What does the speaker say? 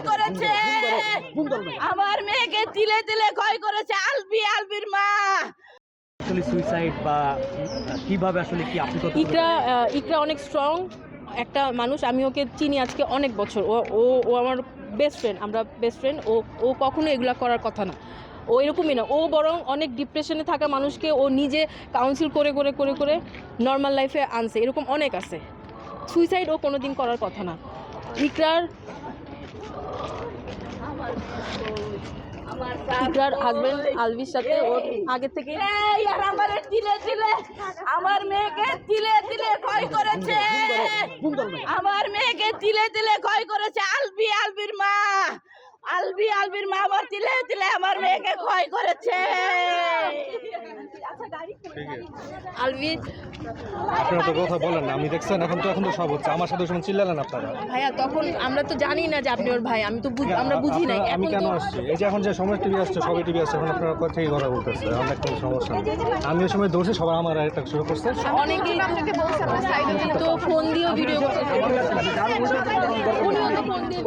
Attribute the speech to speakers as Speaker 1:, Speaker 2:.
Speaker 1: করেছে, আমার মেয়েকে তিলে তিলে ক্ষয় করেছে আলবির মা।
Speaker 2: আসলে সুইসাইড বা কিভাবে আসলে কি আপনি
Speaker 3: ইকরা অনেক স্ট্রং একটা মানুষ। আমি ওকে চিনি আজকে অনেক বছর। ও ও ও আমার বেস্ট ফ্রেন্ড, আমরা বেস্ট ফ্রেন্ড। ও কখনো এগুলো করার কথা না। ও এরকমই না, ও বরং অনেক ডিপ্রেশনে থাকা মানুষকে ও নিজে কাউন্সিল করে করে করে করে নর্মাল লাইফে আনছে। এরকম অনেক আছে। সুইসাইড ও কোনো দিন করার কথা না। ইকরার হাজবেন্ড আলভির সাথে ওর আগে থেকে
Speaker 1: আমার মেয়েকে তিলে তিলে ক্ষয় করেছে, আমার মেয়েকে তিলে তিলে ক্ষয় করেছে আলবির মা। আলবির মা আমার তিলে তিলে আমার মেয়েকে ক্ষয় করেছে।
Speaker 3: আলভি
Speaker 4: আপনারা তো কথা বলেন না, আমি দেখছেন এখন তো সব হচ্ছে। আমার সাথে সময় চিল্লালেন আপনারা।
Speaker 3: ভাইয়া তখন আমরা তো জানি না যে আপনি ওর ভাই, আমরা বুঝি নাই।
Speaker 4: আমি
Speaker 3: এখন
Speaker 4: কেন
Speaker 3: তো
Speaker 4: আসছি? এই যে এখন যে সময় টিভি আসছে, সবাই টিভি আসছে, এখন আপনারা কথা থেকে কথা বলতেছে, অনেক কোনো সমস্যা নেই। আমি ওই সময় দোষে সবাই আমার একটা শুরু করছে।
Speaker 3: অনেকেই তো ফোন দিয়েও ভিডিও করতে, উনিও তো ফোন দিয়ে